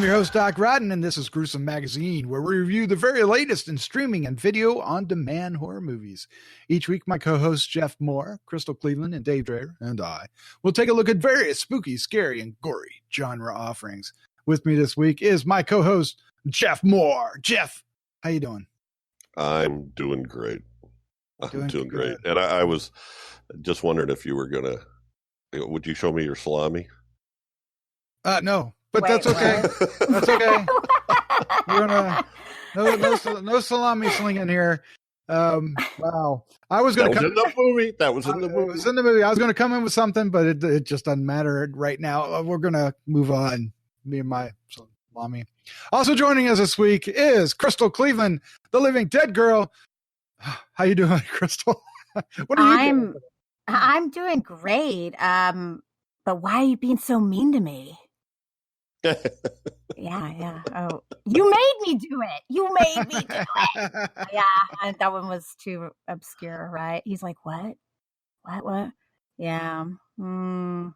I'm your host, Doc Rodden, and this is Gruesome Magazine, where we review the very latest in streaming and video on-demand horror movies. Each week, my co-hosts Jeff Mohr, Crystal Cleveland, and Dave Dreher, and I will take a look at various spooky, scary, and gory genre offerings. With me this week is my co-host, Jeff Mohr. Jeff, how you doing? I'm doing great. I'm doing great. And I was just wondering if you were going to, would you show me your salami? No. But that's okay. That's okay. We're gonna no salami slinging here. Wow. I was gonna That was in the movie. That was in the movie. It was in the movie. I was gonna come in with something, but it just doesn't matter right now. We're gonna move on. Me and my salami. Also joining us this week is Crystal Cleveland, the living dead girl. How you doing, Crystal? What are you doing? I'm doing great. But why are you being so mean to me? Yeah. Oh, you made me do it. You made me do it. Yeah, that one was too obscure, right? He's like, what? Yeah. All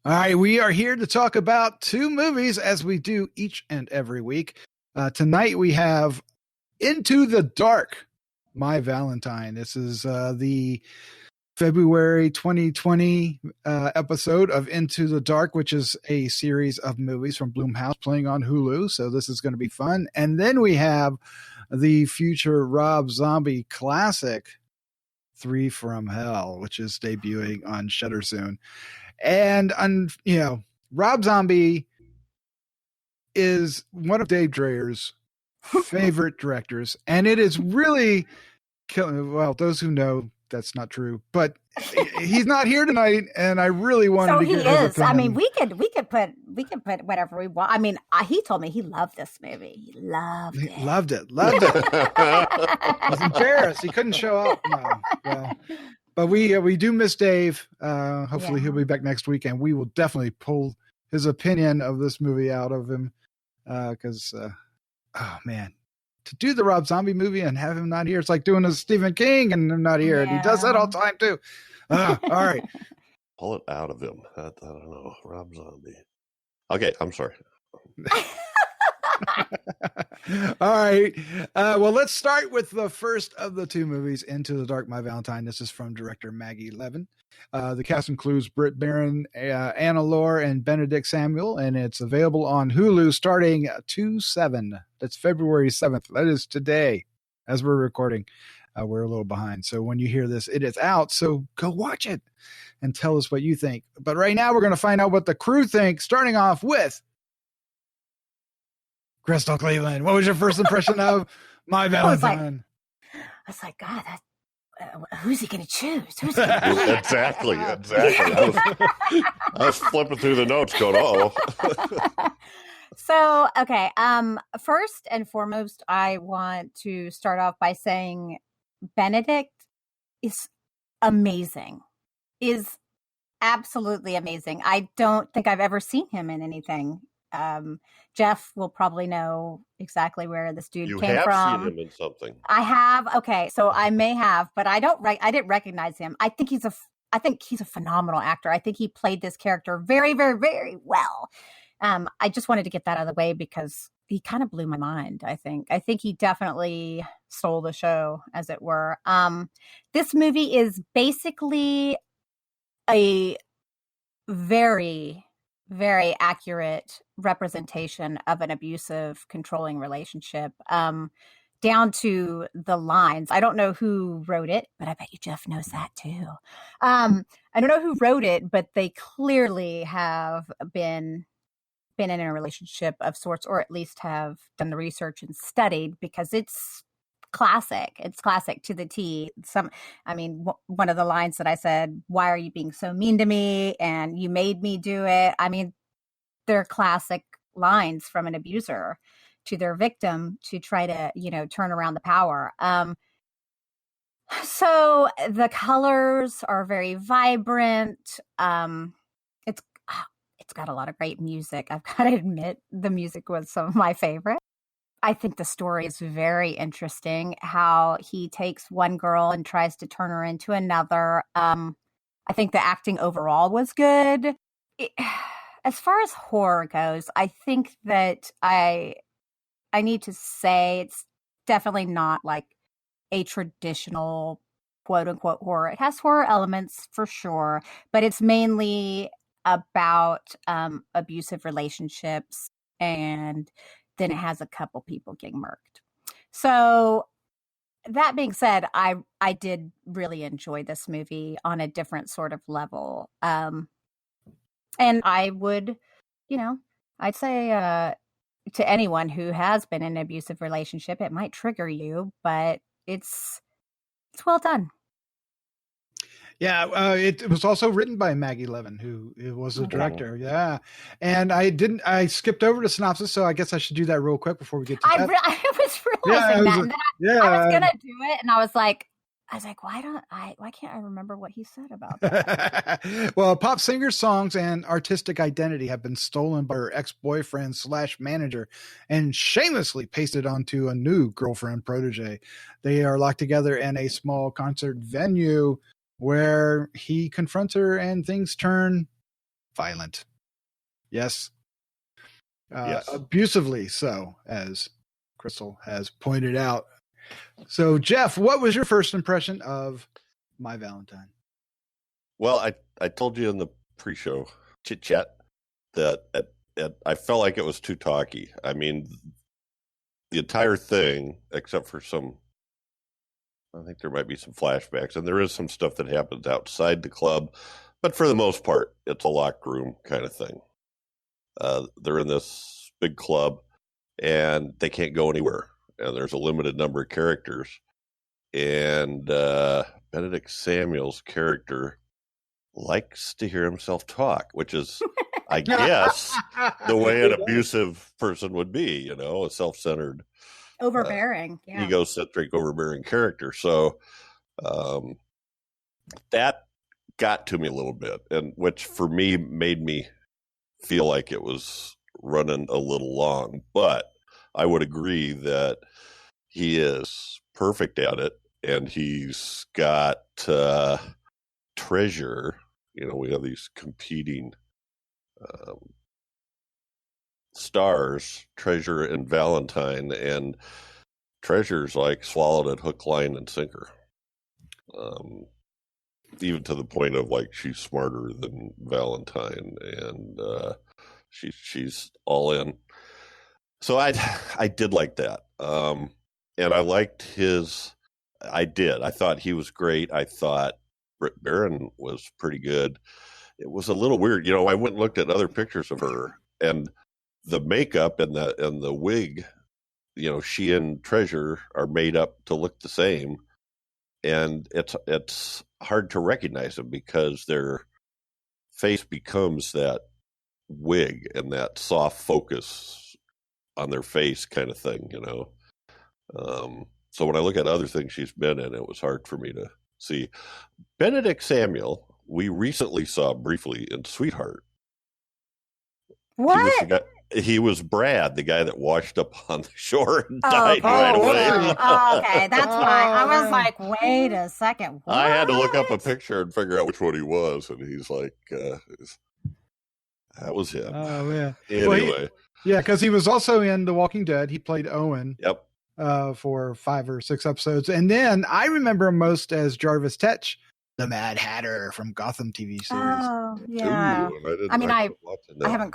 right, we are here to talk about two movies as we do each and every week. Tonight we have Into the Dark, My Valentine. This is the February 2020 episode of Into the Dark, which is a series of movies from Blumhouse playing on Hulu. So this is going to be fun. And then we have the future Rob Zombie classic, 3 from Hell, which is debuting on Shudder soon. And, Rob Zombie is one of Dave Dreher's favorite directors. And it is really killing. Well, those who know, that's not true, but he's not here tonight, and I really wanted to get his opinion. I mean, we could put whatever we want. I mean, he told me he loved this movie. He loved it. I was embarrassed he couldn't show up. No, well, but we do miss Dave. Hopefully he'll be back next week, and we will definitely pull his opinion of this movie out of him. Because oh man, to do the Rob Zombie movie and have him not here, it's like doing a Stephen King and him not here. Yeah. And he does that all the time too. All right. Pull it out of him. I don't know. Rob Zombie. Okay, I'm sorry. All right. Well, let's start with the first of the two movies, Into the Dark, My Valentine. This is from director Maggie Levin. The cast includes Britt Baron, Anna Lore, and Benedict Samuel, and it's available on Hulu starting 2/7. That's February 7th. That is today, as we're recording. We're a little behind. So when you hear this, it is out. So go watch it and tell us what you think. But right now, we're going to find out what the crew thinks, starting off with Crystal Cleveland. What was your first impression of My Valentine? I was like, God, who's he going to choose? Exactly. I was flipping through the notes going, oh. So, okay. First and foremost, I want to start off by saying Benedict is amazing. Is absolutely amazing. I don't think I've ever seen him in anything. Jeff will probably know exactly where this dude came from. You have seen him in something. I have. Okay, so I may have, but I didn't recognize him. I think he's a phenomenal actor. I think he played this character very, very, very well. I just wanted to get that out of the way because he kind of blew my mind. I think he definitely stole the show, as it were. This movie is basically a very, very accurate representation of an abusive, controlling relationship, down to the lines. I don't know who wrote it, but I bet you Jeff knows that too. I don't know who wrote it, but they clearly have been in a relationship of sorts, or at least have done the research and studied, because it's classic. It's classic to the T. One of the lines that I said, "Why are you being so mean to me?" and "You made me do it." I mean, they're classic lines from an abuser to their victim to try to, turn around the power. So the colors are very vibrant. It's got a lot of great music. I've got to admit, the music was some of my favorite. I think the story is very interesting, how he takes one girl and tries to turn her into another. I think the acting overall was good. As far as horror goes, I think that I need to say it's definitely not like a traditional quote unquote horror. It has horror elements for sure, but it's mainly about abusive relationships, and then it has a couple people getting murked. So that being said, I did really enjoy this movie on a different sort of level. And I would, I'd say to anyone who has been in an abusive relationship, it might trigger you, but it's well done. Yeah, it was also written by Maggie Levin, who was the director. Yeah, and I skipped over the synopsis, so I guess I should do that real quick before we get to that. I was realizing that, and then I was gonna do it, and I was like, why can't I remember what he said about that? Well, pop singer's songs and artistic identity have been stolen by her ex-boyfriend / manager and shamelessly pasted onto a new girlfriend protege. They are locked together in a small concert venue where he confronts her and things turn violent. Yes. Yes. Abusively so, as Crystal has pointed out. So, Jeff, what was your first impression of My Valentine? Well, I told you in the pre-show chit-chat that I felt like it was too talky. I mean, the entire thing, except for I think there might be some flashbacks, and there is some stuff that happens outside the club, but for the most part, it's a locked room kind of thing. They're in this big club, and they can't go anywhere. And there's a limited number of characters. And Benedict Samuel's character likes to hear himself talk, which is, I guess, the way an abusive person would be, a self-centered, overbearing, egocentric, overbearing character. So that got to me a little bit, and which for me made me feel like it was running a little long. But I would agree that he is perfect at it, and he's got Treasure. We have these competing stars, Treasure and Valentine, and Treasure's like swallowed at hook, line, and sinker. Even to the point of like she's smarter than Valentine, and she's all in. So I did like that. And I liked I thought he was great. I thought Britt Baron was pretty good. It was a little weird. I went and looked at other pictures of her, and the makeup and the wig, she and Treasure are made up to look the same. And it's hard to recognize them because their face becomes that wig and that soft focus on their face kind of thing, So when I look at other things she's been in, it was hard for me to see. Benedict Samuel, we recently saw briefly in Sweetheart. What? He was Brad, the guy that washed up on the shore and died right away. Okay, that's why I was like, wait a second. What? I had to look up a picture and figure out which one he was, and he's like, that was him. Oh, yeah. Anyway. Because he was also in The Walking Dead. He played Owen. Yep. For 5 or 6 episodes. And then I remember him most as Jarvis Tetch, the Mad Hatter from Gotham TV series. Oh, yeah. Ooh, I haven't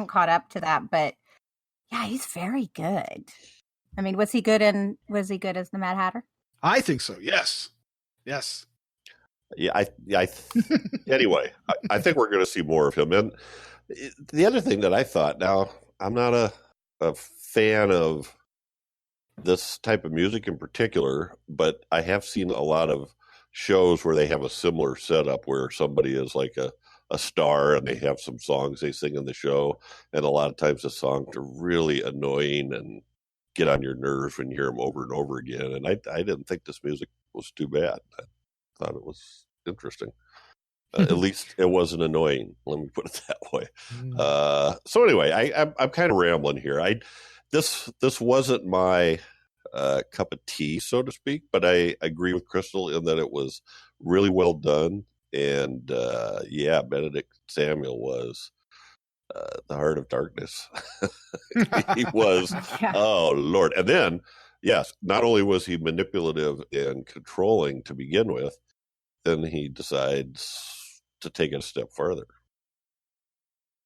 caught up to that, but yeah, he's very good. I mean, was he good as the Mad Hatter? I think so. Yes. Yeah. Anyway, I think we're going to see more of him. And the other thing that I thought, now I'm not a fan of this type of music in particular, but I have seen a lot of shows where they have a similar setup where somebody is like a star and they have some songs they sing in the show. And a lot of times the songs are really annoying and get on your nerves when you hear them over and over again. And I didn't think this music was too bad. I thought it was interesting. At least it wasn't annoying. Let me put it that way. So anyway, I'm kind of rambling here. This wasn't my cup of tea, so to speak, but I agree with Crystal in that it was really well done. And Benedict Samuel was The Heart of Darkness. He was, Yeah. oh Lord. And then, yes, not only was he manipulative and controlling to begin with, then he decides to take it a step further.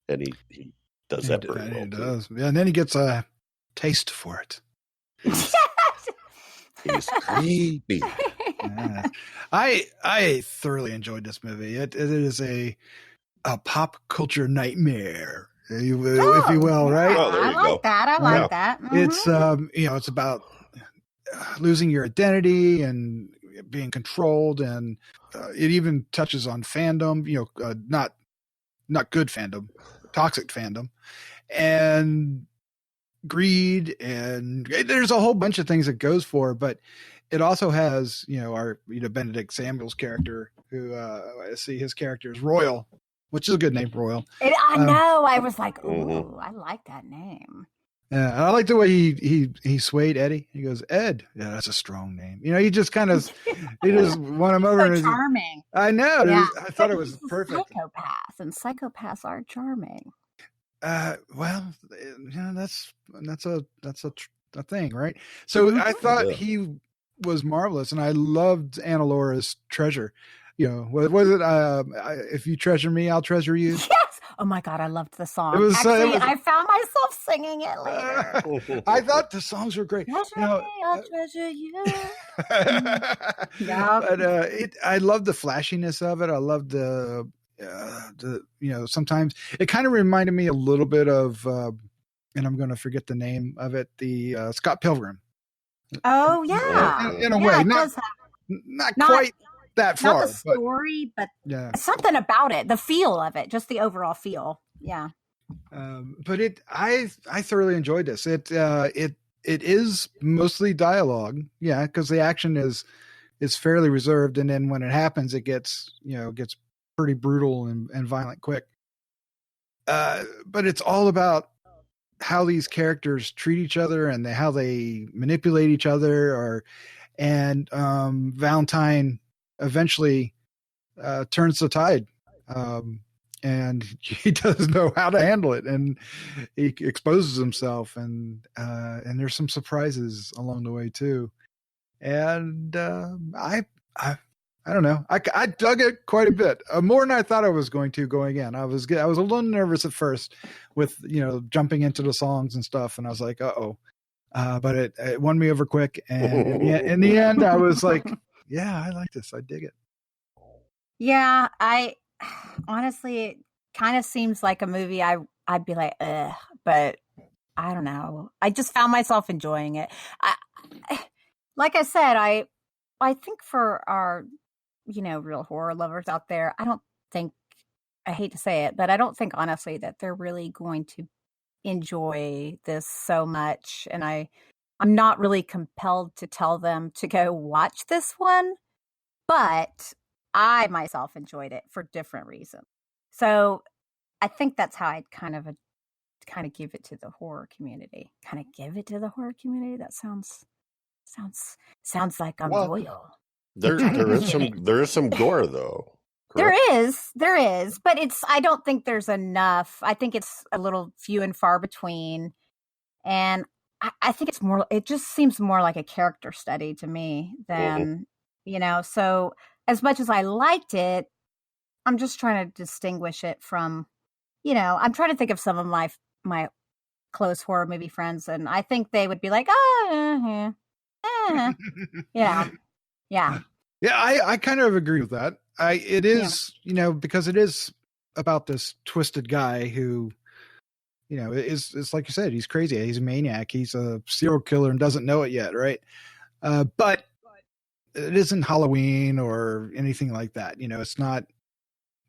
And he does that pretty well. He does. Yeah, and then he gets a taste for it. He's creepy. Yeah. I thoroughly enjoyed this movie. It is a pop culture nightmare, if you will, right? Well, there I you like go. that. I like that. Mhm. It's it's about losing your identity and being controlled, and it even touches on fandom. Not good fandom, toxic fandom, and greed, and there's a whole bunch of things it goes for. But it also has our Benedict Samuel's character, who I see his character is Royal, which is a good name, Royal. I know. I was like, ooh, Mhm. I like that name. Yeah, and I like the way he swayed Eddie. He goes, Ed. Yeah, that's a strong name. He just kind of he just won him over. So and charming. I know. Yeah. I thought But it was he's a perfect. Psychopath, and psychopaths are charming. Well, that's a thing, right? So I thought Yeah. he was marvelous, and I loved Anna Laura's Treasure. Was it if you treasure me, I'll treasure you? Yes. Oh my God, I loved the song. It was- Actually, it was- I found myself singing it later. I thought the songs were great. Treasure me, I'll treasure you. Yeah. But I love the flashiness of it. I love the sometimes it kind of reminded me a little bit of and I'm going to forget the name of it, the Scott Pilgrim. Oh yeah. In a Yeah, way, it not does have- not Not- quite that far, not the but story, but yeah. something about it, the feel of it, just the overall feel. Yeah. But I thoroughly enjoyed this. It is mostly dialogue, yeah, because the action is fairly reserved, and then when it happens, it gets pretty brutal and violent quick. But it's all about how these characters treat each other and how they manipulate each other, and Valentine eventually turns the tide. And he doesn't know how to handle it, and he exposes himself, and there's some surprises along the way too. And I don't know, I dug it quite a bit, more than I thought I was going to going in. I was a little nervous at first with jumping into the songs and stuff, and I was like, but it won me over quick, and in the end I was like, yeah, I like this, I dig it. Yeah, I honestly, it kind of seems like a movie I'd be like, ugh, but I don't know. I just found myself enjoying it. Like I said, I think for our, real horror lovers out there, I hate to say it, but I don't think honestly that they're really going to enjoy this so much. And I'm not really compelled to tell them to go watch this one, but I myself enjoyed it for different reasons. So I think that's how I'd kind of give it to the horror community. Kind of give it to the horror community. That sounds like I'm loyal. There is some gore though. Correct? There is, but I don't think there's enough. I think it's a little few and far between, and I think it just seems more like a character study to me than so. As much as I liked it, I'm just trying to distinguish it from, I'm trying to think of some of my close horror movie friends, and I think they would be like, oh, yeah. Yeah, I kind of agree with that. It is, because it is about this twisted guy who, it's like you said, he's crazy. He's a maniac. He's a serial killer and doesn't know it yet, right? But it isn't Halloween or anything like that. It's not.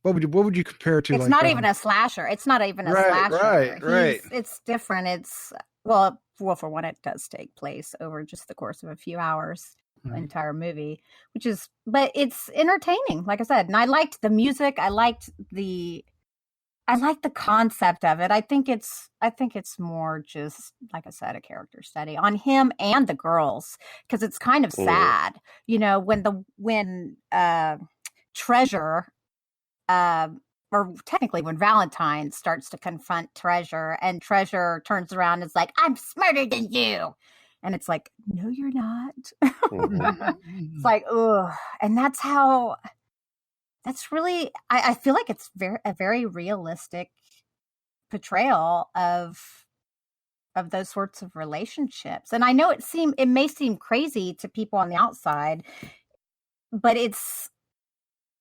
What would you compare it to? It's like, not even a slasher. It's not even a slasher. Right. It's different. It's well, for one, it does take place over just the course of a few hours, the entire movie, but it's entertaining, like I said. And I liked the music. I liked the concept of it. I think it's more just, like I said, a character study on him and the girls, because it's kind of sad, when Treasure or technically when Valentine starts to confront Treasure, and Treasure turns around and is like, I'm smarter than you. And it's like, no, you're not. It's like, ugh. And that's really, I feel like it's a very realistic portrayal of those sorts of relationships. And I know it may seem crazy to people on the outside, but it's,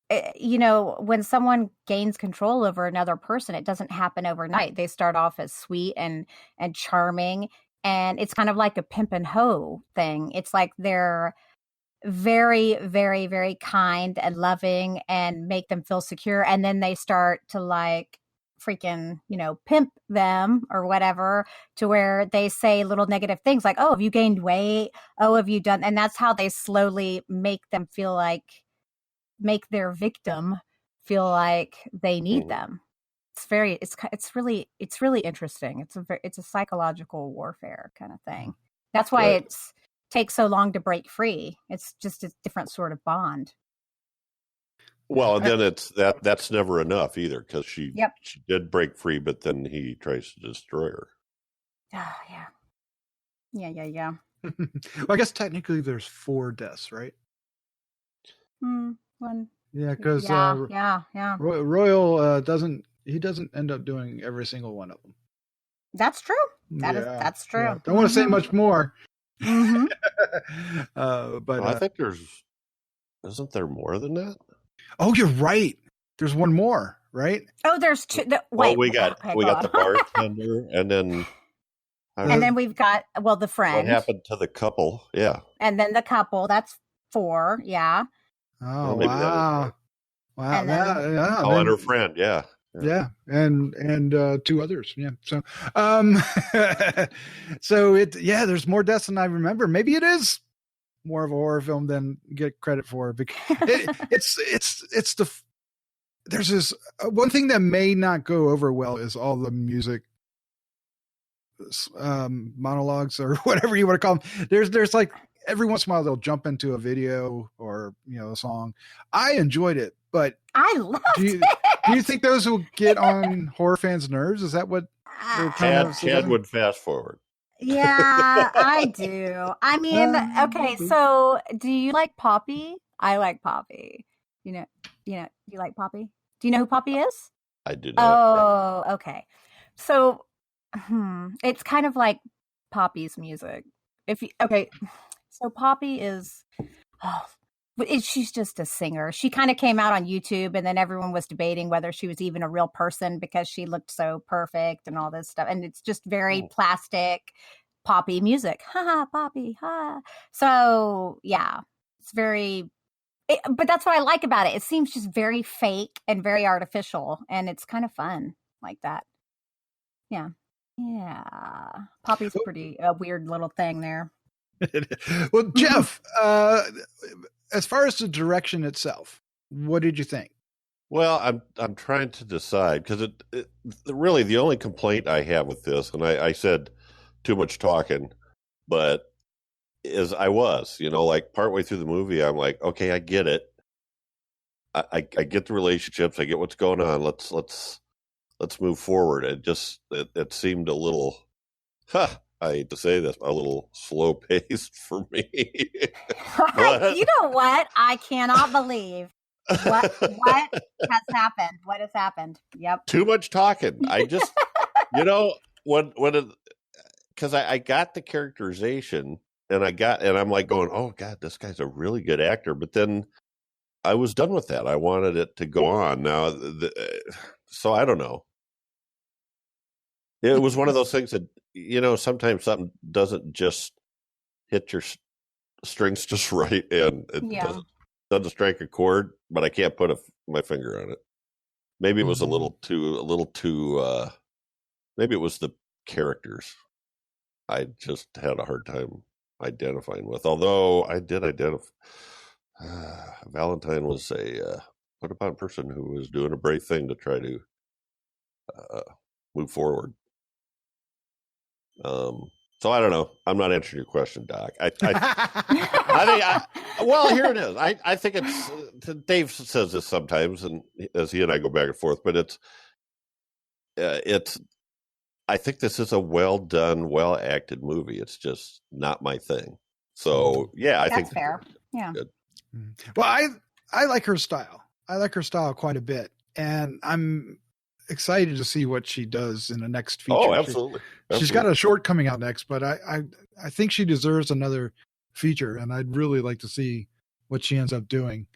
when someone gains control over another person, it doesn't happen overnight. They start off as sweet and charming, and it's kind of like a pimp and hoe thing. It's like they're very, very, very kind and loving and make them feel secure, and then they start to like freaking pimp them or whatever, to where they say little negative things like, oh, have you gained weight, oh, have you done, and that's how they slowly make their victim feel like they need them. It's really interesting. It's a psychological warfare kind of thing. That's why it takes so long to break free. It's just a different sort of bond. Well, and then that's never enough either, because she did break free, but then he tries to destroy her. Oh, yeah. Well, I guess technically there's 4 deaths, right? One. Yeah, because Royal doesn't end up doing every single one of them. That's true. That's true. Yeah. Don't want to say much more. Mm-hmm. But I think isn't there more than that? Oh, you're right. There's one more, right? Oh, there's 2. We got the bartender, and then we've got the friend. What happened to the couple? Yeah, and then the couple. That's 4. Yeah. Oh, wow! Wow! And then, and her friend. Yeah. And 2 others. Yeah. So, there's more deaths than I remember. Maybe it is more of a horror film than get credit for. There's this one thing that may not go over well is all the music monologues or whatever you want to call them. There's like every once in a while they'll jump into a video or a song. I enjoyed it, but I loved it. Do you think those will get on horror fans' nerves? Is that what Chad would fast forward? Yeah, I do. I mean, okay, so do you like Poppy? I like Poppy. You like Poppy? Do you know who Poppy is? I do not. Oh, okay. So, it's kind of like Poppy's music. So Poppy is, she's just a singer. She kind of came out on YouTube, and then everyone was debating whether she was even a real person because she looked so perfect and all this stuff. And it's just very plastic Poppy music. Ha ha, Poppy, ha. So yeah, it's but that's what I like about it. It seems just very fake and very artificial, and it's kind of fun like that. Yeah. Yeah. Poppy's a weird little thing there. Well, Jeff, as far as the direction itself, what did you think? Well, I'm trying to decide, because really the only complaint I have with this, and I said too much talking, but is I was, like partway through the movie, I'm like, okay, I get it. I get the relationships. I get what's going on. Let's move forward. It seemed a little, I hate to say this, a little slow paced for me. You know what? I cannot believe what has happened. What has happened? Yep. Too much talking. I just, because I got the characterization, and I'm like going, oh God, this guy's a really good actor. But then I was done with that. I wanted it to go on. Now, so I don't know. It was one of those things that, sometimes something doesn't just hit your strings just right, and it doesn't strike a chord, but I can't put my finger on it. Maybe it was a little too, maybe it was the characters I just had a hard time identifying with. Although I did identify, Valentine was a put upon person who was doing a brave thing to try to move forward. So I don't know. I'm not answering your question, Doc. I think, well, here it is. I think it's, Dave says this sometimes, and as he and I go back and forth, but I think this is a well done, well acted movie. It's just not my thing. So yeah, I think that's fair. Yeah. Good. Well, I like her style. I like her style quite a bit, and I'm excited to see what she does in the next feature. Oh, absolutely. She's got a short coming out next, but I think she deserves another feature, and I'd really like to see what she ends up doing.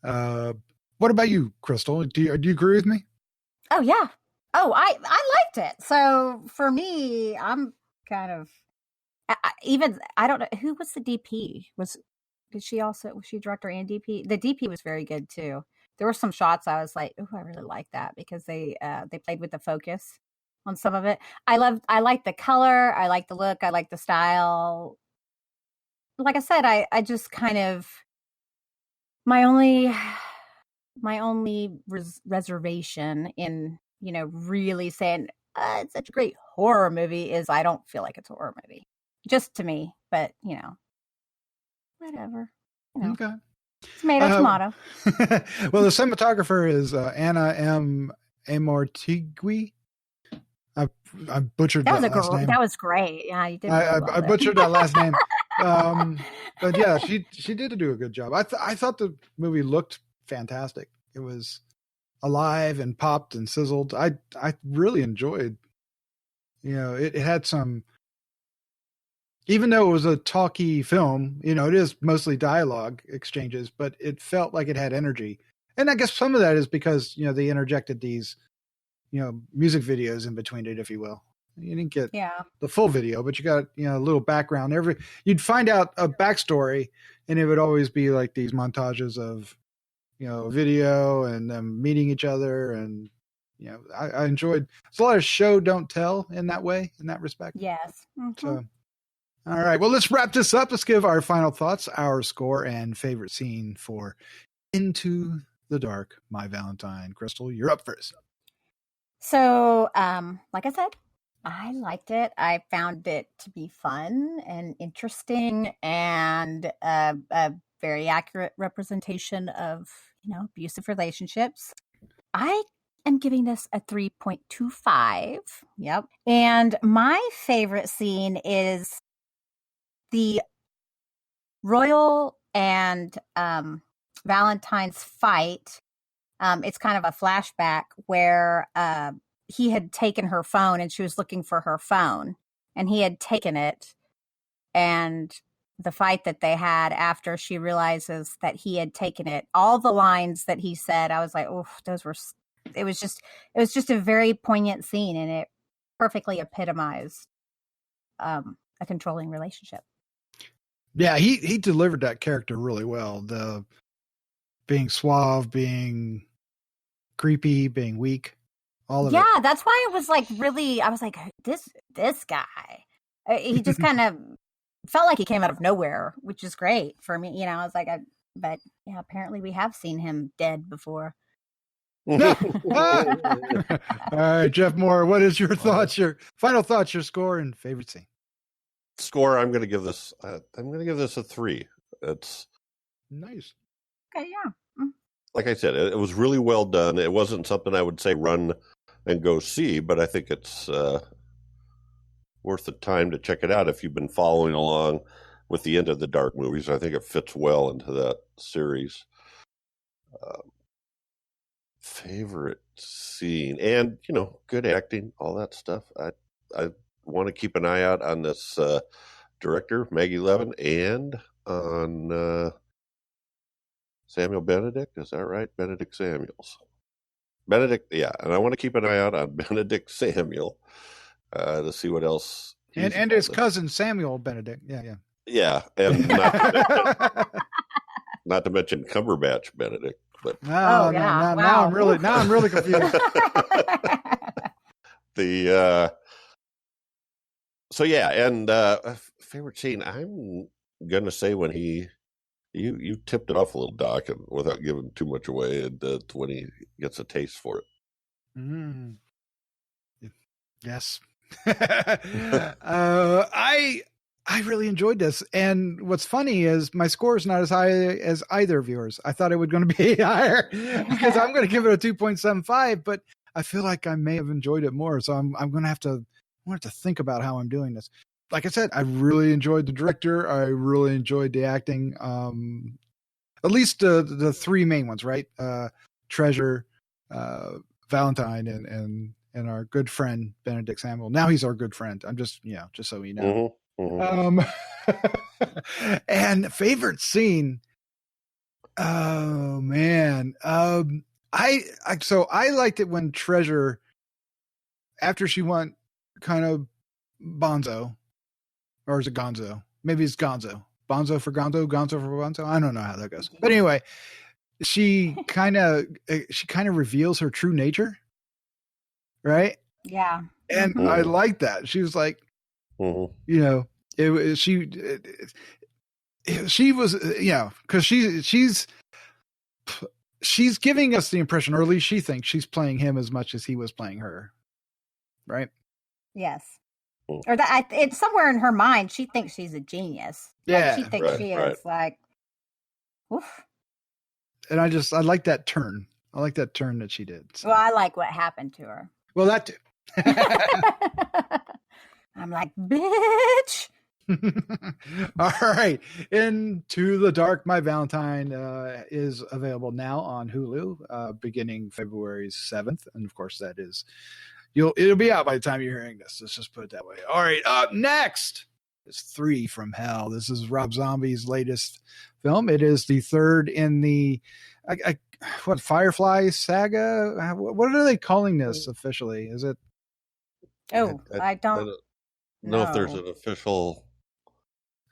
What about you, Crystal? Do you agree with me? Oh yeah. Oh, I liked it. So for me, I'm kind of I don't know who was the DP. Was she director and DP? The DP was very good too. There were some shots I was like, oh, I really like that because they played with the focus on some of it. I like the color, I like the look, I like the style. Like I said, I just kind of my only reservation in, really saying it's such a great horror movie is I don't feel like it's a horror movie. Just to me, but whatever. Okay. Tomato. Well, the cinematographer is Anna M. Amortigui. I butchered that last name. That was great. Yeah, you did. I butchered that last name. But yeah, she did do a good job. I thought the movie looked fantastic. It was alive and popped and sizzled. I really enjoyed. It had some. Even though it was a talky film, it is mostly dialogue exchanges, but it felt like it had energy. And I guess some of that is because, they interjected these, music videos in between it, if you will. You didn't get the full video, but you got, a little background. You'd find out a backstory, and it would always be like these montages of, video and them meeting each other. And, I enjoyed, it's a lot of show, don't tell in that way, in that respect. Yes. Mm-hmm. So, all right. Well, let's wrap this up. Let's give our final thoughts, our score, and favorite scene for Into the Dark, My Valentine. Crystal, you're up first. So, like I said, I liked it. I found it to be fun and interesting and a very accurate representation of, abusive relationships. I am giving this a 3.25. Yep. And my favorite scene is the Royal and Valentine's fight. It's kind of a flashback where he had taken her phone and she was looking for her phone, and he had taken it. And the fight that they had after she realizes that he had taken it, all the lines that he said, I was like, oh, it was just a very poignant scene, and it perfectly epitomized a controlling relationship. Yeah, he delivered that character really well. The being suave, being creepy, being weak, all of it. Yeah, that's why it was like really, I was like, this guy. He just kind of felt like he came out of nowhere, which is great for me. I was like, but yeah, apparently we have seen him dead before. All right, Jeff Mohr, what is your thoughts, your final thoughts, your score, and favorite scene? Score, I'm going to give this a 3. It's nice. Okay, yeah. Like I said, it was really well done. It wasn't something I would say run and go see, but I think it's worth the time to check it out if you've been following along with the Into the Dark movies. I think it fits well into that series. Favorite scene, and good acting, all that stuff. I want to keep an eye out on this director, Maggie Levin, and on Samuel Benedict. Is that right? Benedict Samuels. Benedict, yeah. And I want to keep an eye out on Benedict Samuel to see what else. And his cousin, Samuel Benedict. Yeah. Yeah, and not to mention Cumberbatch Benedict. But now I'm really confused. So yeah, and favorite scene, I'm gonna say when you tipped it off a little, Doc, and without giving too much away, and when he gets a taste for it. Yes. I really enjoyed this, and what's funny is my score is not as high as either of yours. I thought it was going to be higher because I'm going to give it a 2.75, but I feel like I may have enjoyed it more. So I'm going to have to think about how I'm doing this. Like I said, I really enjoyed the director. I really enjoyed the acting. At least the three main ones, right? Treasure, Valentine, and our good friend Benedict Samuel. Now he's our good friend. I'm just so you know. Mm-hmm. And favorite scene. Oh man. I liked it when Treasure, after she went kind of bonzo, or is it gonzo? Maybe it's gonzo. Bonzo for gonzo, gonzo for bonzo. I don't know how that goes. But anyway, she kind of reveals her true nature. Right? Yeah. And I like that. She was like, she was, because she's giving us the impression, or at least she thinks she's playing him as much as he was playing her. Right? Yes. Or that it's somewhere in her mind. She thinks she's a genius. Yeah. Like, she thinks she is like, oof. And I like that turn. I like that turn that she did. So. Well, I like what happened to her. Well, that too. I'm like, bitch. All right. Into the Dark, My Valentine is available now on Hulu beginning February 7th. And of course, that is, it'll be out by the time you're hearing this. Let's just put it that way. All right. Up next is 3 from Hell. This is Rob Zombie's latest film. It is the third in the Firefly saga? What are they calling this officially? Is it? Oh, I don't know if there's an official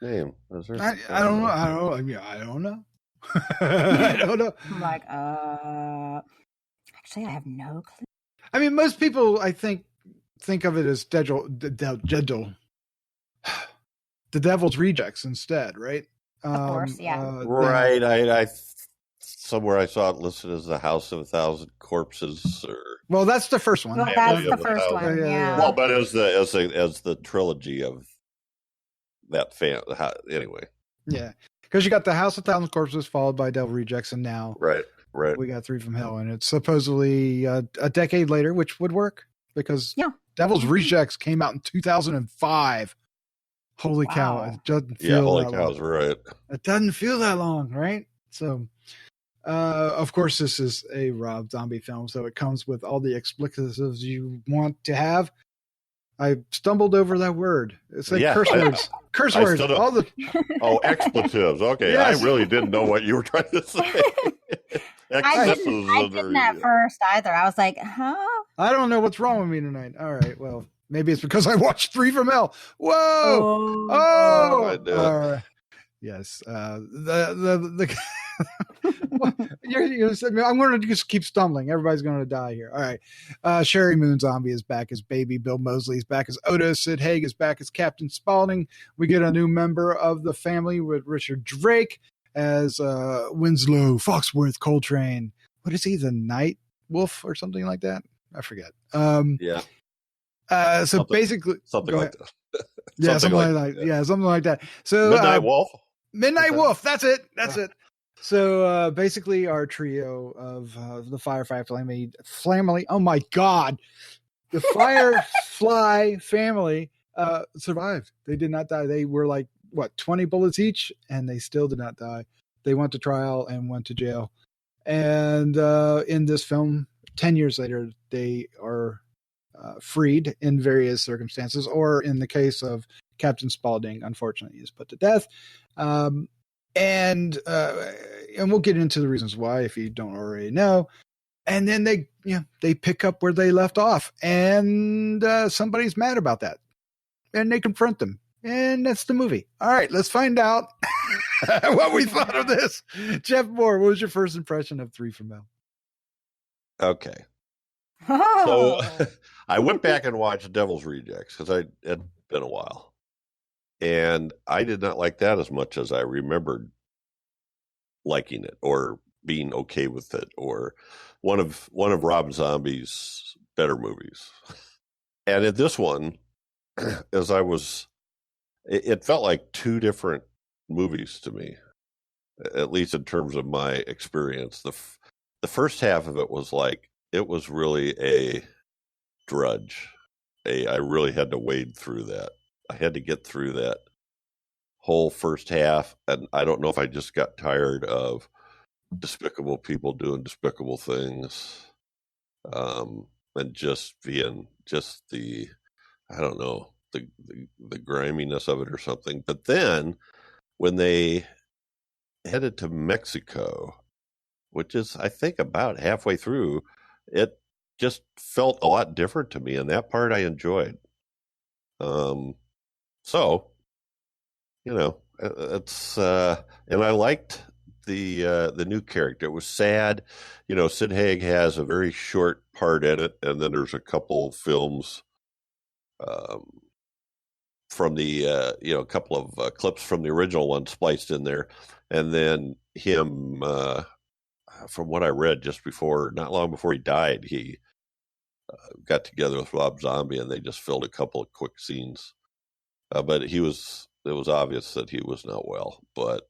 name. Is there? I don't know. I don't know. I don't know. I'm like, actually, I have no clue. I mean, most people, I think of it as the Devil's Rejects instead, right? Of course, yeah. Right. I somewhere I saw it listed as the House of a Thousand Corpses. Well, that's the first one. Well, that's the first one. Yeah. Well, but as the trilogy of that anyway. Yeah, because you got the House of Thousand Corpses followed by Devil Rejects, and now right. we got 3 from Hell, and it's supposedly a decade later, which would work because Devil's Rejects came out in 2005. Holy cow! It doesn't feel holy cow's right. It doesn't feel that long, right? So, of course, this is a Rob Zombie film, so it comes with all the explicitives you want to have. I stumbled over that word. It's like curse words. Curse words. All the expletives. Okay, yes. I really didn't know what you were trying to say. I didn't at first either. I was like, huh? I don't know what's wrong with me tonight. All right, well, maybe it's because I watched 3 from Hell. Whoa! Oh! All right. Yes. The I'm going to just keep stumbling. Everybody's going to die here. All right. Sherry Moon Zombie is back as Baby. Bill Moseley is back as Otis. Sid Haig is back as Captain Spaulding. We get a new member of the family with Richard Drake as Winslow Foxworth Coltrane. What is he? The Night Wolf or something like that? I forget. So basically, something like that. Yeah, something like that. Yeah, something like that. So Midnight Wolf. Midnight Wolf. That's it. That's it. So basically, our trio of the Firefly Family. Oh my God, the Firefly Family survived. They did not die. They were like 20 bullets each, and they still did not die. They went to trial and went to jail. And in this film, 10 years later, they are freed in various circumstances, or in the case of Captain Spaulding, unfortunately, is put to death. And we'll get into the reasons why if you don't already know. And then they pick up where they left off, and somebody's mad about that, and they confront them, and that's the movie. All right, let's find out what we thought of this. Jeff Mohr, what was your first impression of 3 from Hell? Okay. So I went back and watched Devil's Rejects because it had been a while. And I did not like that as much as I remembered liking it or being okay with it, or one of Rob Zombie's better movies. And at this one, as I was, it felt like two different movies to me, at least in terms of my experience. The first half of it was like, it was really a drudge. I really had to wade through that. I had to get through that whole first half, and I don't know if I just got tired of despicable people doing despicable things, and just being just the, I don't know, the griminess of it or something. But then when they headed to Mexico, which is, I think, about halfway through, it just felt a lot different to me, and that part I enjoyed. So, it's and I liked the new character. It was sad, Sid Haig has a very short part in it, and then there's a couple films from the a couple of clips from the original one spliced in there, and then him. From what I read just before, not long before he died, he got together with Rob Zombie, and they just filled a couple of quick scenes. But it was obvious that he was not well, but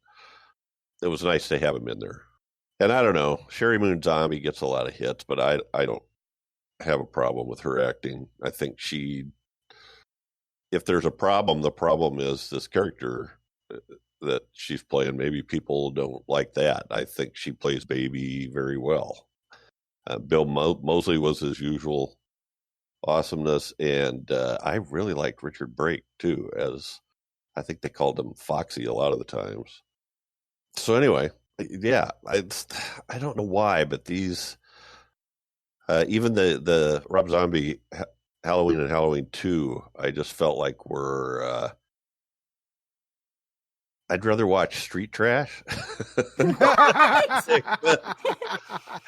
it was nice to have him in there. And I don't know, Sherry Moon Zombie gets a lot of hits, but I don't have a problem with her acting. I think if there's a problem, the problem is this character that she's playing. Maybe people don't like that. I think she plays Baby very well. Bill Moseley was his usual awesomeness, and I really liked Richard Brake too, as I think they called him Foxy a lot of the times. So anyway, yeah, I don't know why, but these, even the Rob Zombie Halloween and Halloween 2, I just felt like were, I'd rather watch Street Trash.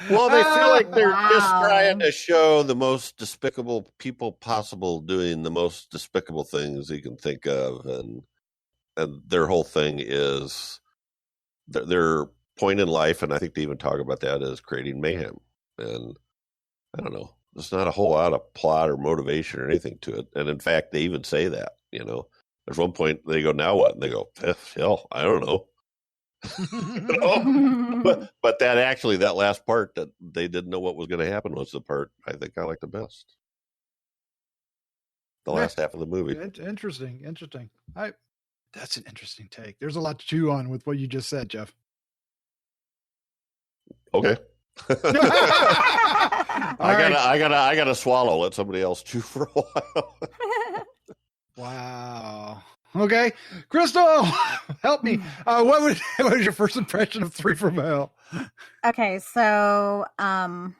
Well, they feel like they're just trying to show the most despicable people possible doing the most despicable things you can think of, and their whole thing is their point in life, and I think they even talk about that, as creating mayhem. And I don't know, there's not a whole lot of plot or motivation or anything to it. And in fact, they even say that, There's one point they go, now what? And they go, hell, I don't know. But that last part that they didn't know what was going to happen was the part I think I like the best. The last half of the movie. Interesting. That's an interesting take. There's a lot to chew on with what you just said, Jeff. Okay. I gotta swallow. Let somebody else chew for a while. Wow. Okay, Crystal, help me. What was your first impression of Three from Hell? Okay, so I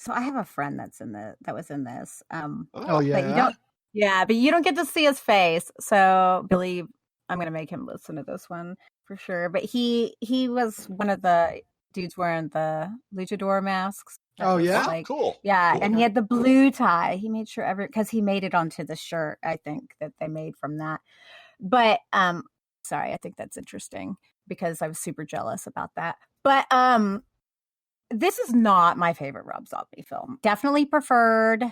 have a friend that was in this. Oh yeah. But you don't get to see his face. So Billy, I'm gonna make him listen to this one for sure. But he was one of the dudes wearing the luchador masks. Oh yeah, cool. Yeah, cool. And he had the blue tie. He made sure because he made it onto the shirt, I think, that they made from that. But sorry, I think that's interesting because I was super jealous about that. But this is not my favorite Rob Zombie film. Definitely preferred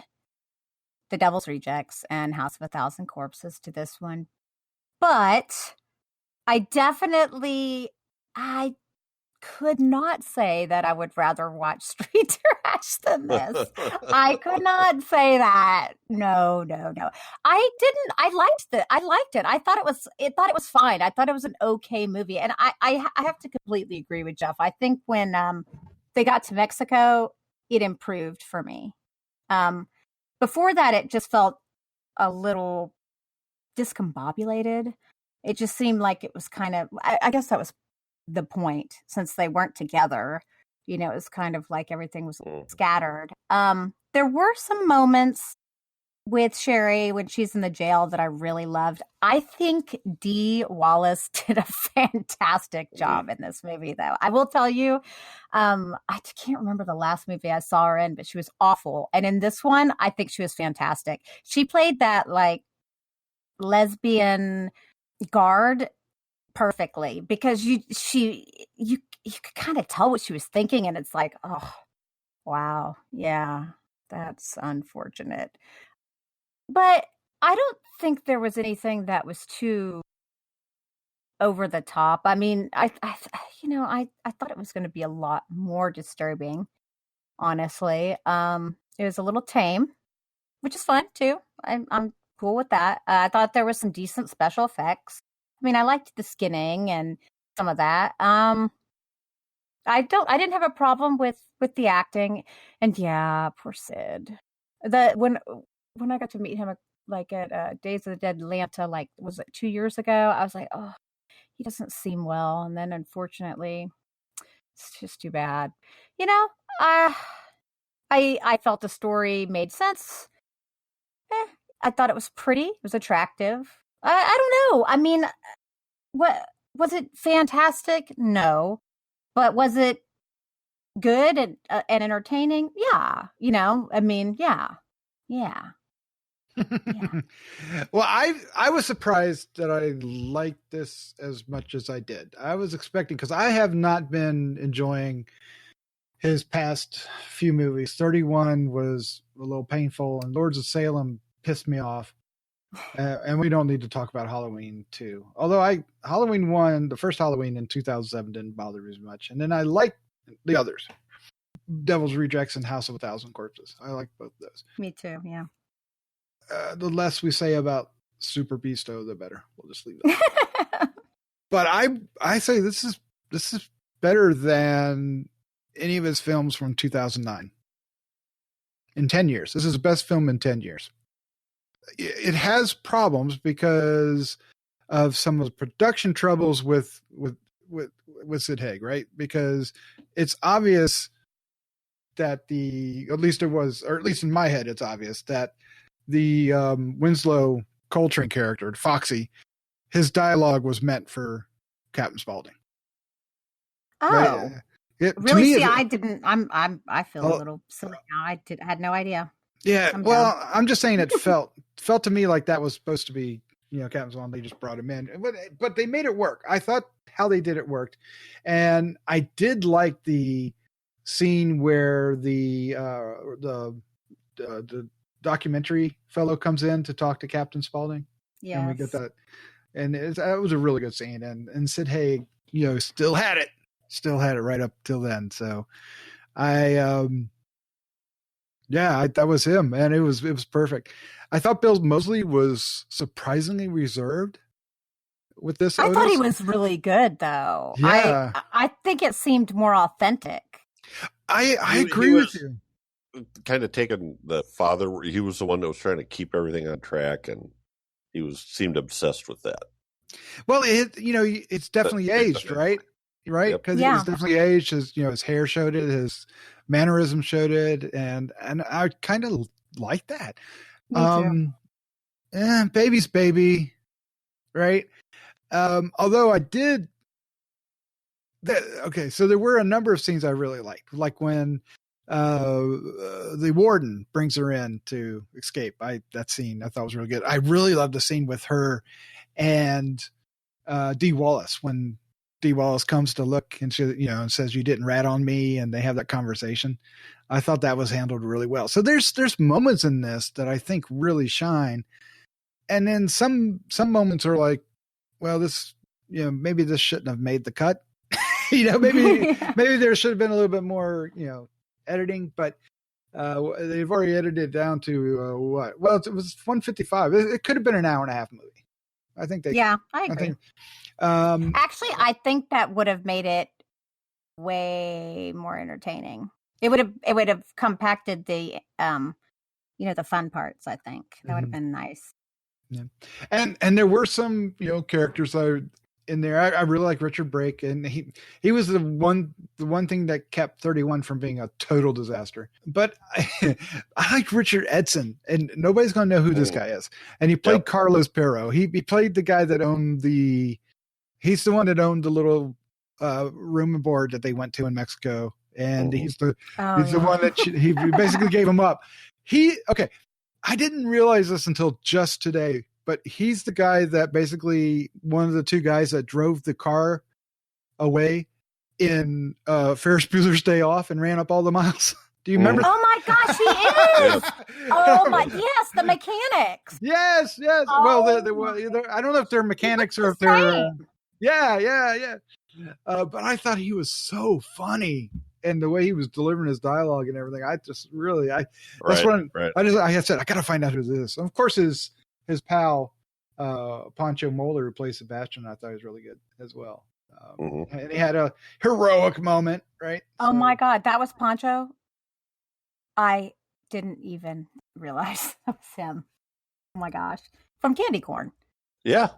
The Devil's Rejects and House of a Thousand Corpses to this one. But I could not say that I would rather watch Street Trash than this. I could not say that. No. I didn't. I liked it. I thought it was fine. I thought it was an okay movie. And I have to completely agree with Jeff. I think when they got to Mexico, it improved for me. Before that, it just felt a little discombobulated. It just seemed like it was kind of, I guess that was the point, since they weren't together. It was kind of like everything was scattered. There were some moments with Sherry when she's in the jail that I really loved. I think Dee Wallace did a fantastic job in this movie, though. I will tell you, I can't remember the last movie I saw her in, but she was awful. And in this one, I think she was fantastic. She played that like lesbian guard perfectly, because you could kind of tell what she was thinking, and it's like, oh wow, yeah, that's unfortunate. But I don't think there was anything that was too over the top. I mean, I thought it was going to be a lot more disturbing, honestly. It was a little tame, which is fun too. I'm cool with that. I thought there was some decent special effects. I mean, I liked the skinning and some of that. I didn't have a problem with the acting, and yeah, poor Sid. When I got to meet him like at Days of the Dead Atlanta, like was it 2 years ago? I was like, oh, he doesn't seem well, and then unfortunately, it's just too bad. You know, I felt the story made sense. I thought it was pretty. It was attractive. I don't know. I mean, what was it fantastic? No. But was it good and entertaining? Yeah. I mean, yeah. Yeah. Well, I was surprised that I liked this as much as I did. I was expecting, because I have not been enjoying his past few movies. 31 was a little painful, and Lords of Salem pissed me off. And we don't need to talk about Halloween 2. Although Halloween 1, the first Halloween in 2007 didn't bother me as much. And then I liked the others. Devil's Rejects and House of a Thousand Corpses. I like both of those. Me too, yeah. The less we say about Super Beasto, the better. We'll just leave it. But I say this is better than any of his films from 2009. In 10 years. This is the best film in 10 years. It has problems because of some of the production troubles with Sid Haig, right? Because it's obvious that at least in my head, it's obvious that the Winslow Coltrane character, Foxy, his dialogue was meant for Captain Spaulding. Oh, right? Really? See, I didn't. I feel a little silly now. I had no idea. Yeah, I'm just saying it felt to me like that was supposed to be, Captain Spaulding. They just brought him in, but they made it work. I thought how they did it worked, and I did like the scene where the documentary fellow comes in to talk to Captain Spaulding. Yeah, and we get that, and that was a really good scene. And Sid Haig, still had it right up till then. So that was him, and it was perfect. I thought Bill Moseley was surprisingly reserved with this. I thought he was really good, though. Yeah. I think it seemed more authentic. I agree with you. Kind of taking the father. He was the one that was trying to keep everything on track, and he seemed obsessed with that. Well, it's definitely aged, right? Right, because Yep. It's definitely aged. His hair showed it. His mannerism showed it, and I kind of like that. Me too. Baby's baby, right? Although I did. Okay, so there were a number of scenes I really liked, like when the warden brings her in to escape. That scene I thought was really good. I really loved the scene with her and Dee Wallace, when Dee Wallace comes to look and she, and says, "You didn't rat on me," and they have that conversation. I thought that was handled really well. So there's moments in this that I think really shine, and then some moments are like, well, this, maybe this shouldn't have made the cut. Maybe there should have been a little bit more, editing, but they've already edited it down to what? Well, it was 155. It could have been an hour and a half movie. I think they. Yeah, I agree. Actually, I think that would have made it way more entertaining. It would have compacted the the fun parts. I think that would have been nice. Yeah, and there were some characters in there. I really like Richard Brake, and he was the one thing that kept 31 from being a total disaster. But I like Richard Edson, and nobody's gonna know who this guy is. And he played Carlos Pero. He played the guy that owned he's the one that owned the little room and board that they went to in Mexico, and he's the one that he basically gave him up. I didn't realize this until just today, but he's the guy that basically one of the two guys that drove the car away in Ferris Bueller's Day Off and ran up all the miles. Do you remember? Oh my gosh, he is! Oh my, yes, the mechanics. Yes. Oh, Well, I don't know if they're mechanics or if they're. Yeah. But I thought he was so funny, and the way he was delivering his dialogue and everything. I just really, I said I got to find out who this is. And of course, his pal, Pancho Moller, who plays Sebastian, I thought he was really good as well. And he had a heroic moment, right? Oh my God, that was Pancho. I didn't even realize that was him. Oh my gosh, from Candy Corn. Yeah,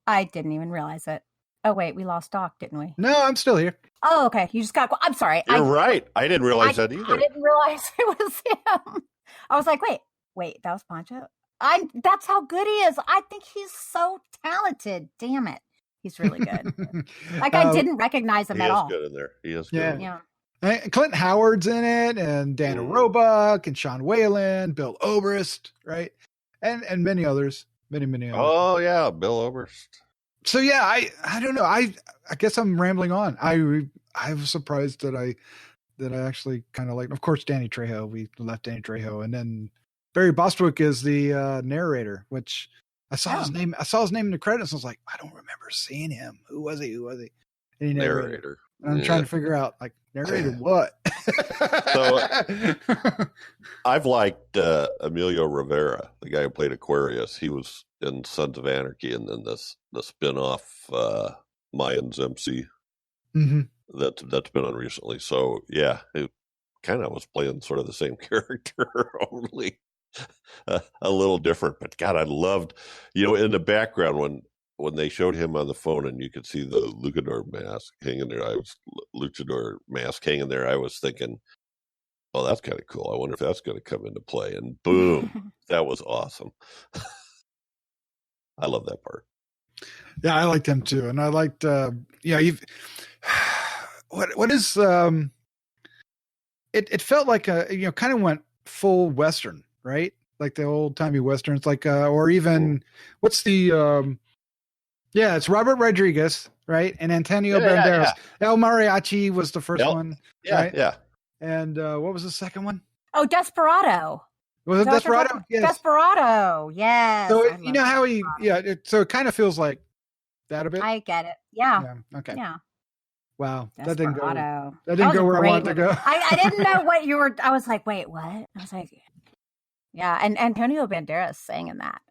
I didn't even realize it. Oh wait, we lost Doc, didn't we? No, I'm still here. Oh, okay. You just got. I'm sorry. You're right. I didn't realize that either. I didn't realize it was him. I was like, wait, that was Pancho. That's how good he is. I think he's so talented. Damn it, he's really good. Like I didn't recognize him at all. He is good in there. He is good. Yeah. And Clint Howard's in it, and Dana Roebuck, and Sean Whalen, Bill Oberst, right, and many others, many others. Oh yeah, Bill Oberst. So yeah, I don't know. I guess I'm rambling on. I was surprised that I actually kind of liked. Of course, Danny Trejo. We left Danny Trejo, and then Barry Bostwick is the narrator. Which I saw his name. I saw his name in the credits. And I was like, I don't remember seeing him. Who was he? And he narrator. And I'm trying to figure out narrator what. So I've liked Emilio Rivera, the guy who played Aquarius. He was in Sons of Anarchy, and then the spin-off Mayans MC that's been on recently. So yeah, it kind of was playing sort of the same character, only a little different. But God, I loved, in the background when they showed him on the phone and you could see the luchador mask hanging there. I was thinking, oh, that's kind of cool. I wonder if that's going to come into play. And boom, that was awesome. I love that part. Yeah, I liked him too, and I liked. What is? It felt like kind of went full Western, right? Like the old timey Westerns, or even what's the? Yeah, it's Robert Rodriguez, right? And Antonio Banderas. Yeah. El Mariachi was the first one. Yeah, right? yeah. And what was the second one? Oh, Desperado. Was it Desperado? Yes. Desperado, yes. So how he, so it kind of feels like that a bit. I get it. Yeah. Okay. Yeah. Wow, Desperado. that didn't go where I wanted to go. I didn't know what you were. I was like, wait, what? I was like, yeah, and Antonio Banderas sang in that.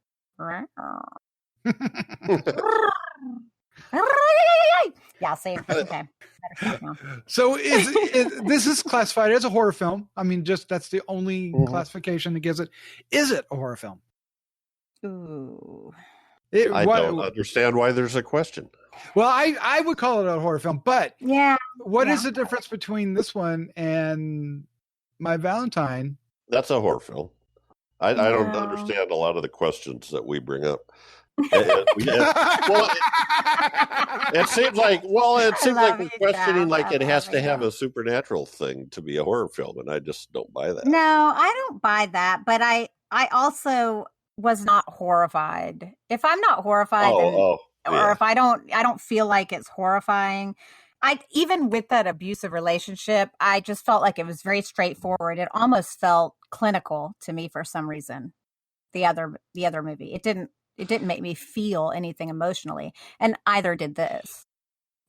Yeah, same. Okay. So this is classified as a horror film? I mean, that's the only classification that gives it. Is it a horror film? Ooh. I don't understand why there's a question. Well, I would call it a horror film, but what is the difference between this one and My Valentine? That's a horror film. I don't understand a lot of the questions that we bring up. It seems like we're questioning it has to have a supernatural thing to be a horror film, and I just don't buy that. No, I don't buy that, but I also was not horrified. If I'm not horrified, or if I don't feel like it's horrifying. Even with that abusive relationship, I just felt like it was very straightforward. It almost felt clinical to me for some reason. The other movie, it didn't make me feel anything emotionally, and either did this.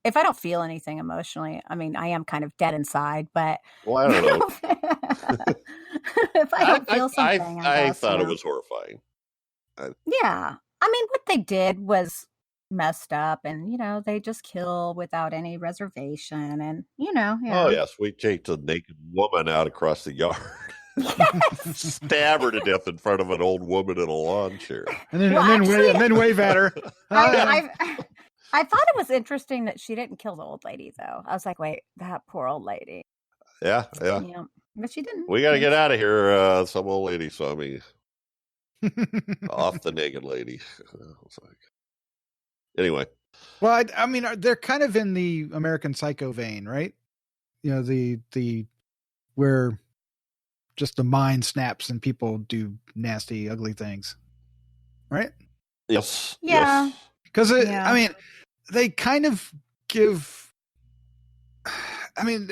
If I don't feel anything emotionally, I mean, I am kind of dead inside, but I don't know. If I don't feel something, I thought it was horrifying. Yeah, I mean, what they did was messed up, and they just kill without any reservation, and Oh yes, we chased a naked woman out across the yard. Stab her to death in front of an old woman in a lawn chair, and then wave at her. I thought it was interesting that she didn't kill the old lady, though. I was like, wait, that poor old lady. Yeah, but she didn't. We got to get out of here. Some old lady saw me off the naked lady. Anyway, well, I mean, they're kind of in the American Psycho vein, right? The where just the mind snaps and people do nasty, ugly things, right? Yes. Yeah. Because I mean, they kind of give. I mean,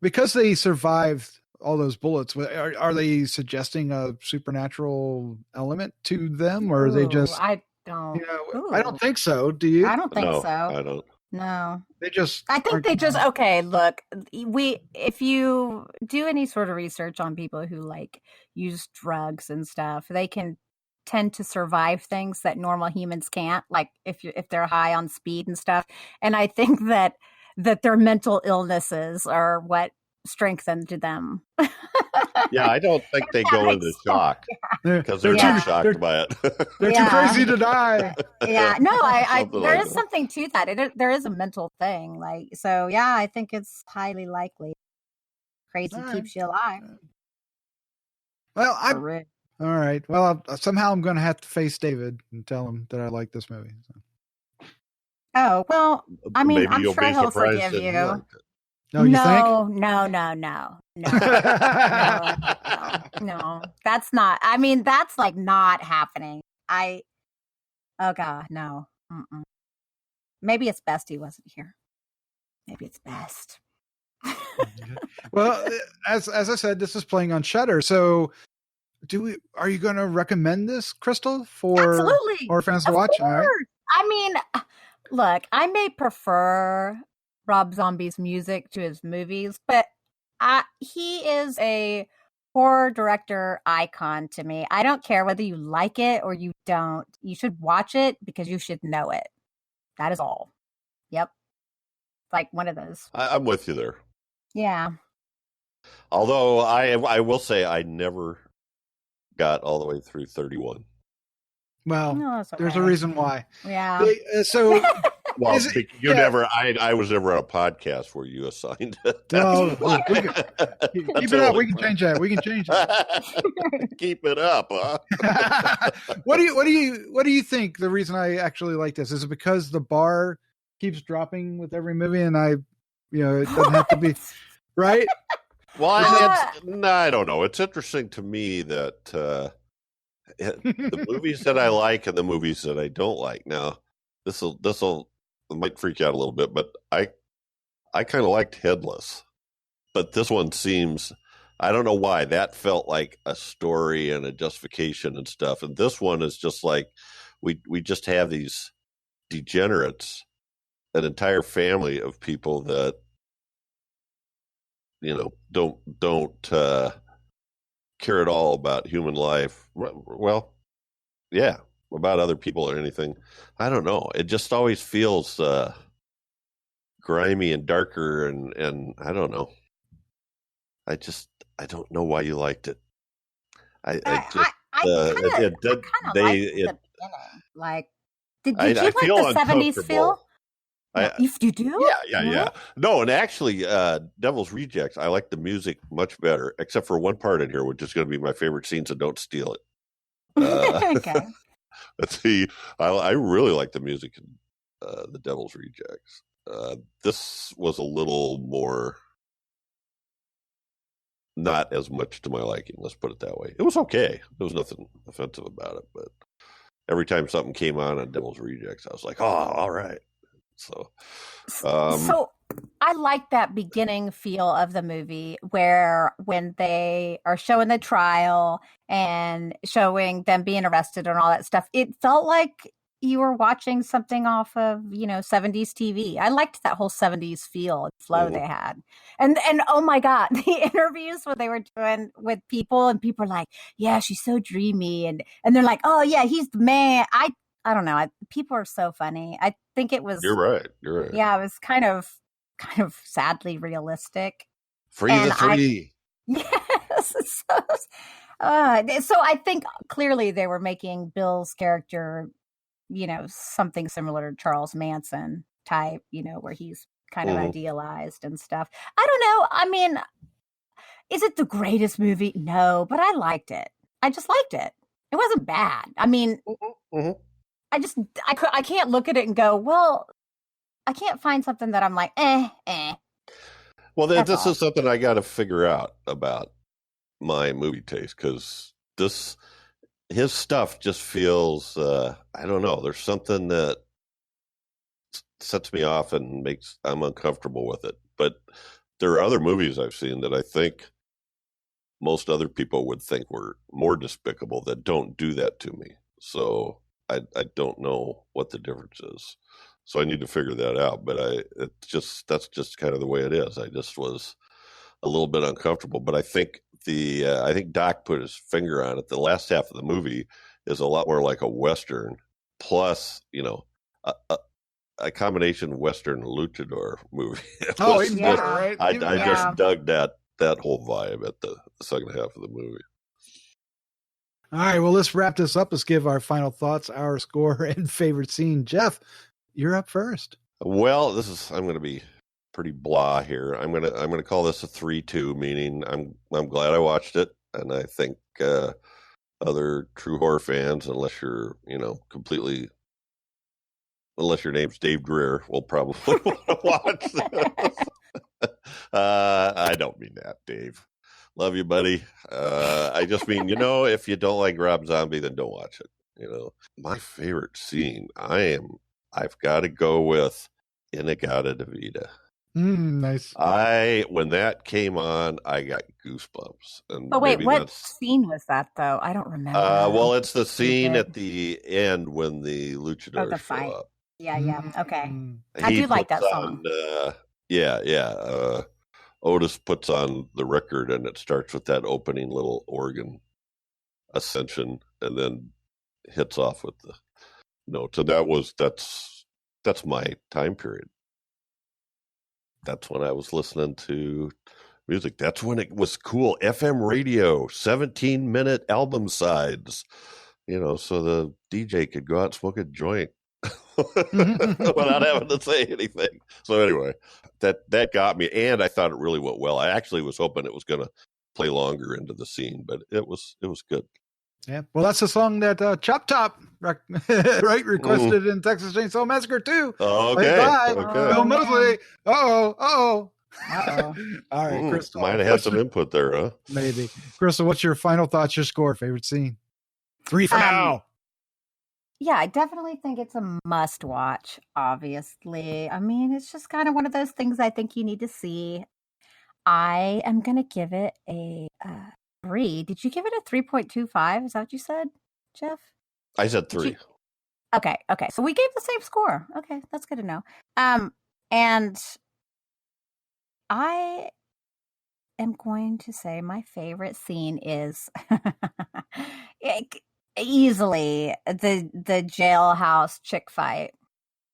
because they survived all those bullets. Are they suggesting a supernatural element to them, or are they just? I don't. I don't think so. Do you? I don't think so. I don't. No. They just. I think they just okay. Look, if you do any sort of research on people who like use drugs and stuff, they can tend to survive things that normal humans can't. Like if they're high on speed and stuff. And I think that their mental illnesses are what strengthened them. Yeah, I don't think they go into shock because they're too shocked by it. They're too crazy to die. Yeah, no, there like is something to that. There is a mental thing, like so. Yeah, I think it's highly likely. Crazy keeps you alive. Well, all right. Well, somehow I'm going to have to face David and tell him that I like this movie. So. Oh well, I mean, I'm sure he'll forgive you. No, you think? No. That's not. I mean, that's like not happening. Oh God, no. Mm-mm. Maybe it's best he wasn't here. Maybe it's best. Well, as I said, this is playing on Shudder. So, are you going to recommend this, Crystal, for horror fans to watch? All right. I mean, look, I may prefer Rob Zombie's music to his movies, but he is a horror director icon to me. I don't care whether you like it or you don't. You should watch it because you should know it. That is all. Yep. It's like one of those. I'm with you there. Yeah. Although I will say I never got all the way through 31. Well, okay. There's a reason why. Yeah. So... Well, never. I was never on a podcast where you assigned it. No, keep it up. We can change that. Keep it up, huh? What do you think? The reason I actually like this is it because the bar keeps dropping with every movie, and it doesn't have to be right. Well, I don't know. It's interesting to me that the movies that I like and the movies that I don't like. Now, this'll might freak you out a little bit, but I kind of liked Headless, but this one seems, I don't know why, that felt like a story and a justification and stuff, and this one is just like we just have these degenerates, an entire family of people that don't care at all about human life. Well, yeah. About other people or anything. I don't know. It just always feels grimy and darker, and I don't know. I don't know why you liked it. Did you like the 70s feel? You do? Yeah. No, and actually, Devil's Rejects, I like the music much better, except for one part in here, which is going to be my favorite scene, so don't steal it. Okay. Let's see. I really like the music in the Devil's Rejects. This was a little more, not as much to my liking. Let's put it that way. It was okay. There was nothing offensive about it, but every time something came on Devil's Rejects, I was like, "Oh, all right." So I like that beginning feel of the movie where when they are showing the trial and showing them being arrested and all that stuff, it felt like you were watching something off of, 70s TV. I liked that whole 70s feel and flow they had. And oh my God, the interviews when they were doing with people and people are like, yeah, she's so dreamy. And they're like, oh yeah, he's the man. I don't know. People are so funny. I think it was. You're right. Yeah, it was kind of sadly realistic. Free the three. Yes. So I think clearly they were making Bill's character, something similar to Charles Manson type, where he's kind of idealized and stuff. I don't know. I mean, is it the greatest movie? No, but I liked it. I just liked it. It wasn't bad. I mean, I can't look at it and go, well, I can't find something that I'm like, eh. Well, this is something I got to figure out about my movie taste, because his stuff just feels, I don't know, there's something that sets me off and I'm uncomfortable with it. But there are other movies I've seen that I think most other people would think were more despicable that don't do that to me. So I don't know what the difference is. So I need to figure that out. But that's just kind of the way it is. I just was a little bit uncomfortable. But I think I think Doc put his finger on it. The last half of the movie is a lot more like a Western, plus, a combination Western luchador movie. Right? I just dug that whole vibe at the second half of the movie. All right, well, let's wrap this up. Let's give our final thoughts, our score, and favorite scene. Jeff, you're up first. Well, I'm going to be pretty blah here. I'm going to call this a 3-2, meaning I'm glad I watched it, and I think other true horror fans, unless you're unless your name's Dave Dreher, will probably want to watch this. I don't mean that, Dave. Love you, buddy. I just mean, if you don't like Rob Zombie, then don't watch it. My favorite scene, I've got to go with Inagata Davida. Nice. When that came on, I got goosebumps. But wait, what scene was that, though? I don't remember. Well, it's the scene at the end when the luchadors show up. Yeah. Okay. I do like that song. Otis puts on the record, and it starts with that opening little organ ascension, and then hits off with the notes. And that's my time period. That's when I was listening to music. That's when it was cool. FM radio, 17-minute album sides, so the DJ could go out and smoke a joint without having to say anything. So anyway, that got me, and I thought it really went well. I actually was hoping it was going to play longer into the scene, but it was good. Yeah, well, that's the song that Chop Top requested in Texas Chainsaw Massacre 2. Oh, okay. Bill Moseley. Uh-oh. All right, Crystal. Might have had some input there, huh? Maybe. Crystal, what's your final thoughts, your score, favorite scene? 3 for now. Yeah, I definitely think it's a must watch, obviously. I mean, it's just kind of one of those things I think you need to see. I am going to give it a 3. Did you give it a 3.25? Is that what you said, Jeff? I said 3. Okay. So we gave the same score. Okay, that's good to know. And I am going to say my favorite scene is easily the jailhouse chick fight.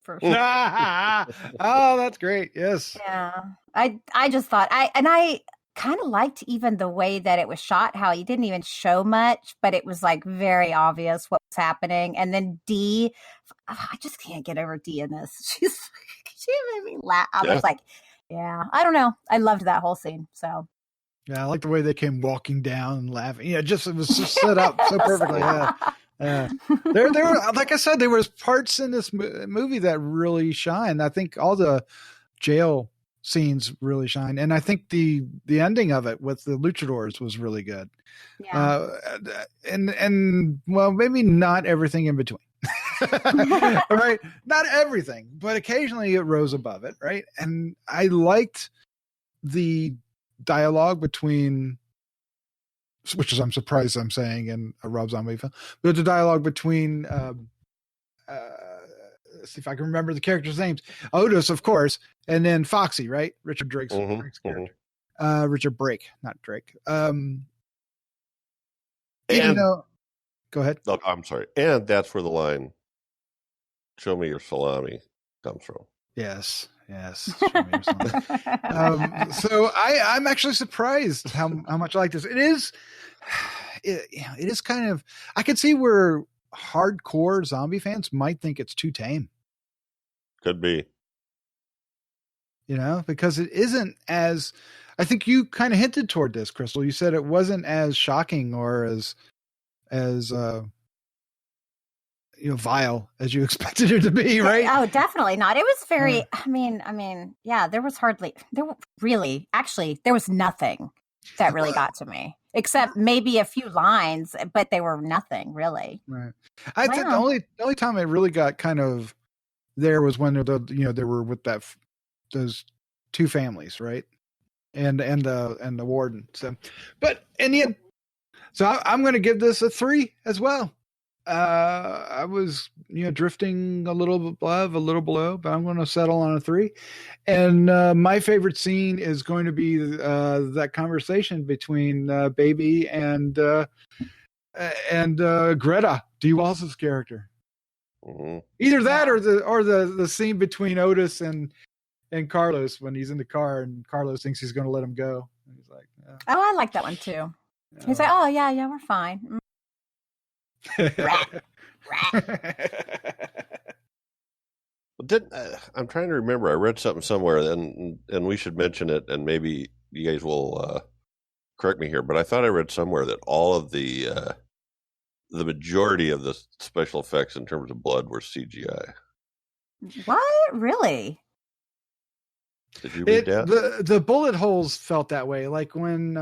For sure. Oh, that's great. Yes. Yeah. I just thought I kind of liked even the way that it was shot, how he didn't even show much, but it was like very obvious what was happening. And then Dee, I just can't get over Dee in this. She made me laugh. I was like, yeah, I don't know. I loved that whole scene. So yeah, I like the way they came walking down and laughing. Yeah, it was just set up so perfectly. Yeah. There were, like I said, there was parts in this movie that really shine. I think all the jail scenes really shine, and I think the ending of it with the luchadors was really good. Yeah. And well, maybe not everything in between. Right, not everything, but occasionally it rose above it, right? And I liked the dialogue between, which is I'm surprised I'm saying in a Rob Zombie film, but the dialogue between let's see if I can remember the characters' names. Otis, of course, and then Foxy, right? Richard Drake's character. Richard Brake, not Drake. Go ahead. Oh, I'm sorry. And that's where the line, "Show me your salami," comes from. Yes. Show me your salami. So I'm actually surprised how much I like this. It is kind of, I could see where hardcore zombie fans might think it's too tame. Could be. Because it isn't as, I think you kind of hinted toward this, Crystal. You said it wasn't as shocking or as vile as you expected it to be, right? Oh, definitely not. It was very, I mean, yeah, there was nothing that really got to me, except maybe a few lines, but they were nothing really. Right. I think the only time it really got kind of there was when they were with those two families, right? and the warden. So, but in the end, I'm going to give this a 3 as well. I was drifting a little above, a little below, but I'm going to settle on a 3. And my favorite scene is going to be that conversation between Baby and Greta, Dee Walsh's character. Mm-hmm. Either that or the scene between Otis and Carlos when he's in the car and Carlos thinks he's going to let him go. And he's like, "Oh, I like that one too." He's like, "Oh yeah, we're fine." Rat. I'm trying to remember. I read something somewhere, and we should mention it, and maybe you guys will correct me here. But I thought I read somewhere that all of the majority of the special effects in terms of blood were CGI. What? Really? Did you read that? The bullet holes felt that way, like when.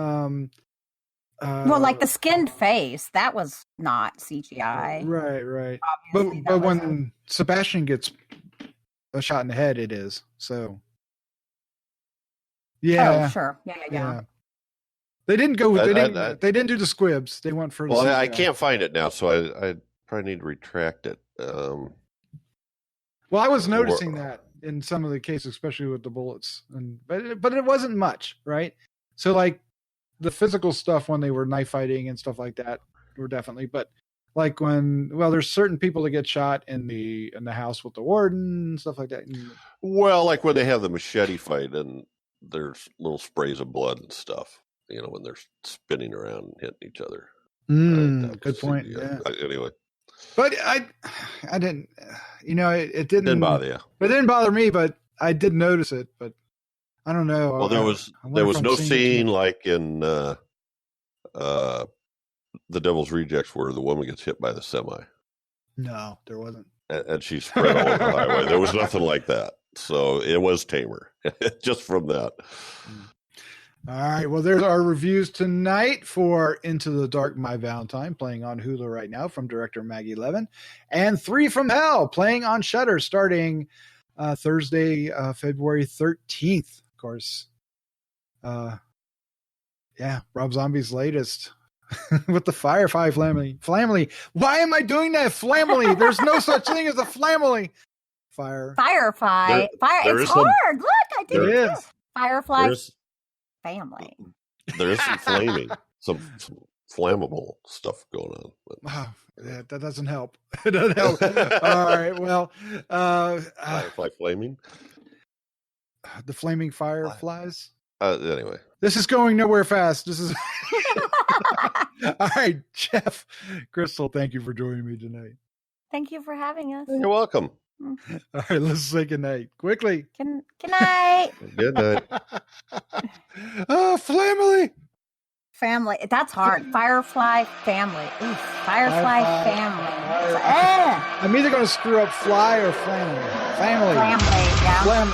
Well, like the skinned face, that was not CGI. Right. Obviously, But when Sebastian gets a shot in the head, it is. So, yeah. Oh, sure. Yeah. They didn't go. They didn't do the squibs. They went for. Well, I can't find it now, so I probably need to retract it. Well, I was noticing that in some of the cases, especially with the bullets, but it wasn't much, right? So, like the physical stuff when they were knife fighting and stuff like that were definitely, but like there's certain people that get shot in the house with the warden and stuff like that. Well, like when they have the machete fight and there's little sprays of blood and stuff. When they're spinning around and hitting each other. Good point. Yeah. Anyway. But I didn't, it didn't bother you. It didn't bother me, but I did notice it, but I don't know. Well, there was no scene like in The Devil's Rejects where the woman gets hit by the semi. No, there wasn't. And she's spread all over the highway. There was nothing like that. So it was tamer just from that. All right. Well, there's our reviews tonight for Into the Dark, My Valentine, playing on Hulu right now from director Maggie Levin, and 3 from Hell, playing on Shudder, starting Thursday, February 13th. Of course. Rob Zombie's latest with the Firefly Family. Why am I doing that? Family. There's no such thing as a family. Firefly. It's hard. Look, I did it. Firefly Family. There is some flaming, some flammable stuff going on. Wow, that doesn't help. It doesn't help. All right, well, Firefly flaming, the flaming fireflies. Anyway, this is going nowhere fast. This is all right, Jeff, Crystal. Thank you for joining me tonight. Thank you for having us. You're welcome. All right, let's say goodnight quickly. Good night. Good night. Oh, family. That's hard. Firefly Family. Ooh, Firefly Family. I'm either going to screw up fly or family. Family. Yeah. Family.